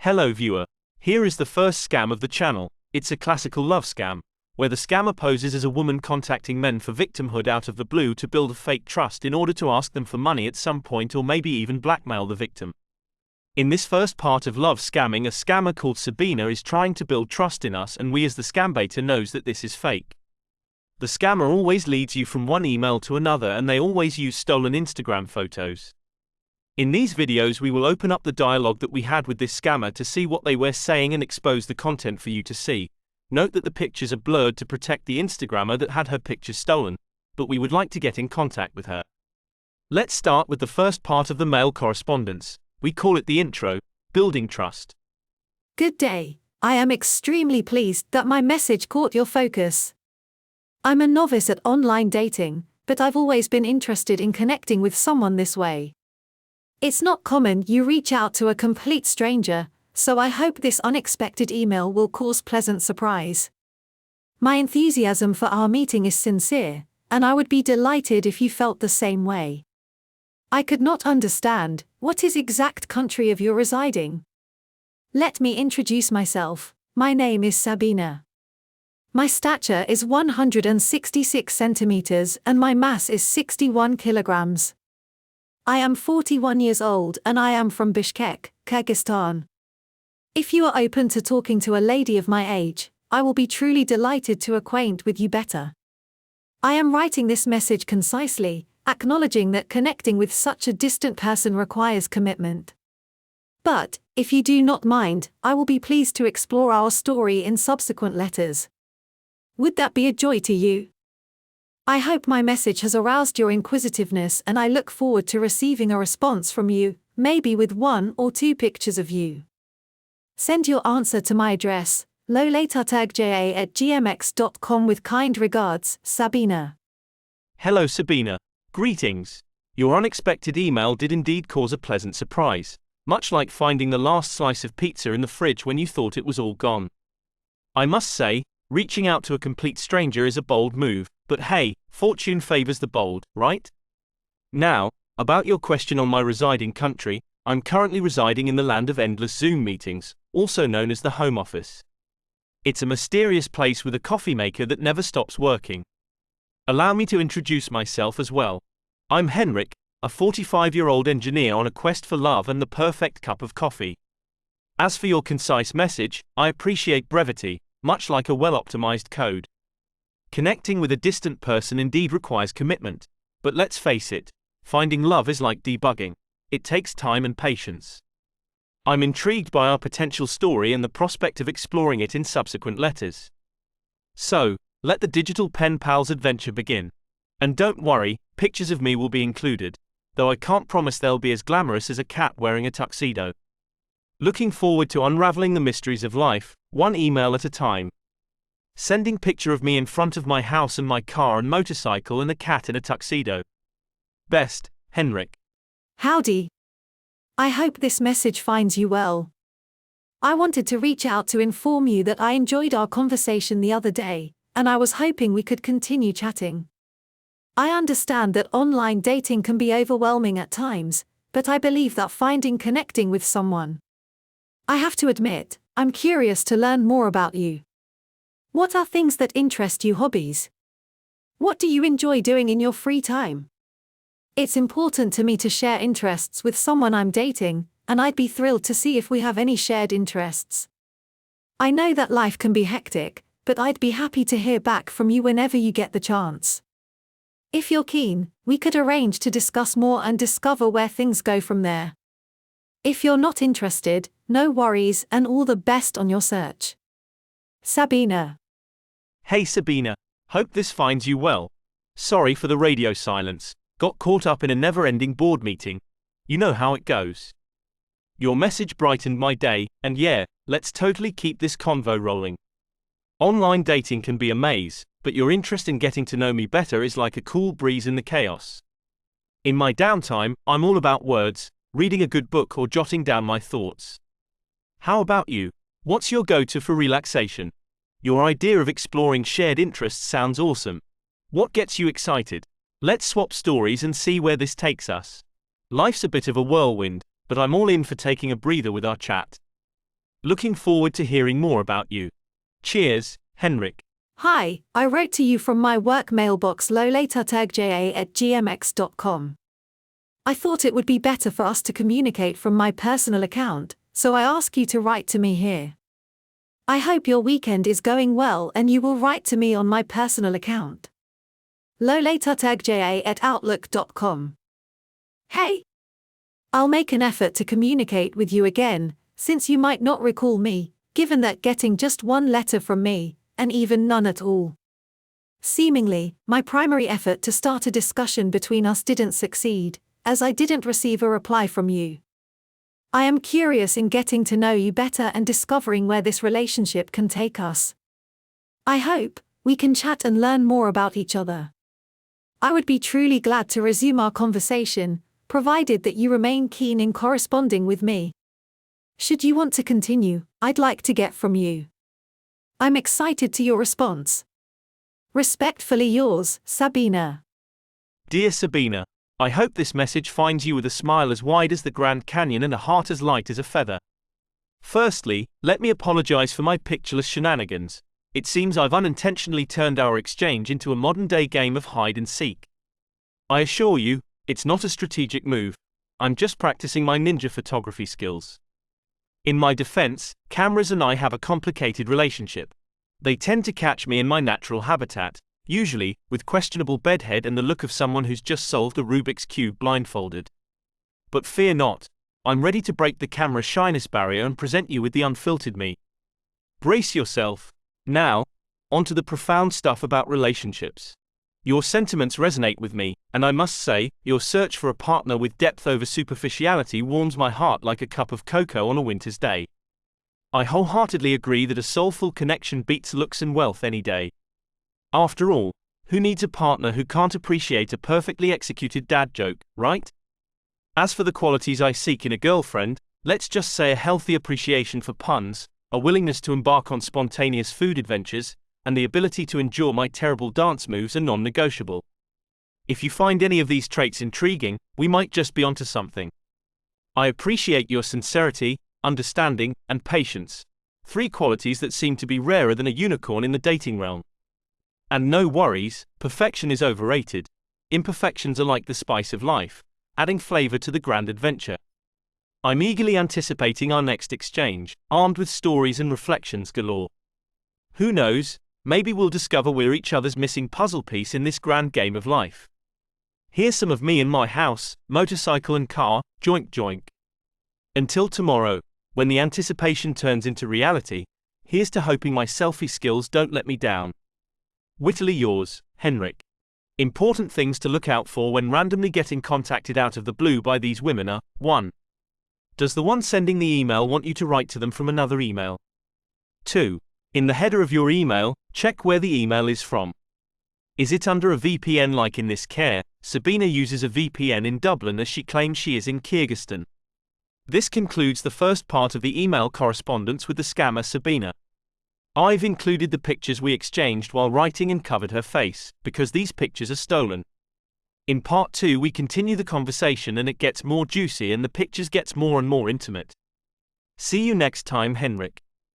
Hello viewer. Here is the first scam of the channel. It's a classical love scam, where the scammer poses as a woman contacting men for victimhood out of the blue to build a fake trust in order to ask them for money at some point or maybe even blackmail the victim. In this first part of love scamming, a scammer called Sabina is trying to build trust in us, and we as the scam baiter knows that this is fake. The scammer always leads you from one email to another, and they always use stolen Instagram photos. In these videos we will open up the dialogue that we had with this scammer to see what they were saying and expose the content for you to see. Note that the pictures are blurred to protect the Instagrammer that had her pictures stolen, but we would like to get in contact with her. Let's start with the first part of the mail correspondence. We call it the intro, building trust. Good day. I am extremely pleased that my message caught your focus. I'm a novice at online dating, but I've always been interested in connecting with someone this way. It's not common you reach out to a complete stranger, so I hope this unexpected email will cause pleasant surprise. My enthusiasm for our meeting is sincere, and I would be delighted if you felt the same way. I could not understand, what is exact country of your residing? Let me introduce myself. My name is Sabina. My stature is 166 centimeters and my mass is 61 kilograms. I am 41 years old and I am from Bishkek, Kyrgyzstan. If you are open to talking to a lady of my age, I will be truly delighted to acquaint with you better. I am writing this message concisely, acknowledging that connecting with such a distant person requires commitment. But, if you do not mind, I will be pleased to explore our story in subsequent letters. Would that be a joy to you? I hope my message has aroused your inquisitiveness, and I look forward to receiving a response from you, maybe with 1 or 2 pictures of you. Send your answer to my address, lolatartagja@gmx.com with kind regards, Sabina. Hello Sabina. Greetings. Your unexpected email did indeed cause a pleasant surprise, much like finding the last slice of pizza in the fridge when you thought it was all gone. I must say, reaching out to a complete stranger is a bold move, but hey, fortune favors the bold, right? Now, about your question on my residing country, I'm currently residing in the land of endless Zoom meetings, also known as the Home Office. It's a mysterious place with a coffee maker that never stops working. Allow me to introduce myself as well. I'm Henrik, a 45-year-old engineer on a quest for love and the perfect cup of coffee. As for your concise message, I appreciate brevity, much like a well-optimized code. Connecting with a distant person indeed requires commitment, but let's face it, finding love is like debugging. It takes time and patience. I'm intrigued by our potential story and the prospect of exploring it in subsequent letters. So, let the digital pen pals adventure begin. And don't worry, pictures of me will be included, though I can't promise they'll be as glamorous as a cat wearing a tuxedo. Looking forward to unraveling the mysteries of life, one email at a time. Sending picture of me in front of my house and my car and motorcycle and a cat in a tuxedo. Best, Henrik. Howdy. I hope this message finds you well. I wanted to reach out to inform you that I enjoyed our conversation the other day, and I was hoping we could continue chatting. I understand that online dating can be overwhelming at times, but I believe that connecting with someone. I have to admit, I'm curious to learn more about you. What are things that interest you, hobbies? What do you enjoy doing in your free time? It's important to me to share interests with someone I'm dating, and I'd be thrilled to see if we have any shared interests. I know that life can be hectic, but I'd be happy to hear back from you whenever you get the chance. If you're keen, we could arrange to discuss more and discover where things go from there. If you're not interested, no worries, and all the best on your search. Sabina. Hey Sabina. Hope this finds you well. Sorry for the radio silence. Got caught up in a never-ending board meeting. You know how it goes. Your message brightened my day, and yeah, let's totally keep this convo rolling. Online dating can be a maze, but your interest in getting to know me better is like a cool breeze in the chaos. In my downtime, I'm all about words, reading a good book or jotting down my thoughts. How about you? What's your go-to for relaxation? Your idea of exploring shared interests sounds awesome. What gets you excited? Let's swap stories and see where this takes us. Life's a bit of a whirlwind, but I'm all in for taking a breather with our chat. Looking forward to hearing more about you. Cheers, Henrik. Hi, I wrote to you from my work mailbox lolatartagja@gmx.com. I thought it would be better for us to communicate from my personal account, so I ask you to write to me here. I hope your weekend is going well and you will write to me on my personal account. lolatartagja@outlook.com. Hey! I'll make an effort to communicate with you again, since you might not recall me, given that getting just one letter from me, and even none at all. Seemingly, my primary effort to start a discussion between us didn't succeed, as I didn't receive a reply from you. I am curious in getting to know you better and discovering where this relationship can take us. I hope we can chat and learn more about each other. I would be truly glad to resume our conversation, provided that you remain keen in corresponding with me. Should you want to continue, I'd like to get from you. I'm excited to your response. Respectfully yours, Sabina. Dear Sabina, I hope this message finds you with a smile as wide as the Grand Canyon and a heart as light as a feather. Firstly, let me apologize for my pictureless shenanigans. It seems I've unintentionally turned our exchange into a modern-day game of hide and seek. I assure you, it's not a strategic move. I'm just practicing my ninja photography skills. In my defense, cameras and I have a complicated relationship. They tend to catch me in my natural habitat, usually with questionable bedhead and the look of someone who's just solved a Rubik's Cube blindfolded. But fear not, I'm ready to break the camera shyness barrier and present you with the unfiltered me. Brace yourself. Now, onto the profound stuff about relationships. Your sentiments resonate with me, and I must say, your search for a partner with depth over superficiality warms my heart like a cup of cocoa on a winter's day. I wholeheartedly agree that a soulful connection beats looks and wealth any day. After all, who needs a partner who can't appreciate a perfectly executed dad joke, right? As for the qualities I seek in a girlfriend, let's just say a healthy appreciation for puns, a willingness to embark on spontaneous food adventures, and the ability to endure my terrible dance moves are non-negotiable. If you find any of these traits intriguing, we might just be onto something. I appreciate your sincerity, understanding, and patience, 3 qualities that seem to be rarer than a unicorn in the dating realm. And no worries, perfection is overrated. Imperfections are like the spice of life, adding flavor to the grand adventure. I'm eagerly anticipating our next exchange, armed with stories and reflections galore. Who knows, maybe we'll discover we're each other's missing puzzle piece in this grand game of life. Here's some of me in my house, motorcycle and car, joink joink. Until tomorrow, when the anticipation turns into reality, here's to hoping my selfie skills don't let me down. Wittily yours, Henrik. Important things to look out for when randomly getting contacted out of the blue by these women are: 1. Does the one sending the email want you to write to them from another email? 2. In the header of your email, check where the email is from. Is it under a VPN like in this care? Sabina uses a VPN in Dublin as she claims she is in Kyrgyzstan. This concludes the first part of the email correspondence with the scammer Sabina. I've included the pictures we exchanged while writing and covered her face, because these pictures are stolen. In part 2 we continue the conversation and it gets more juicy and the pictures gets more and more intimate. See you next time, Henrik.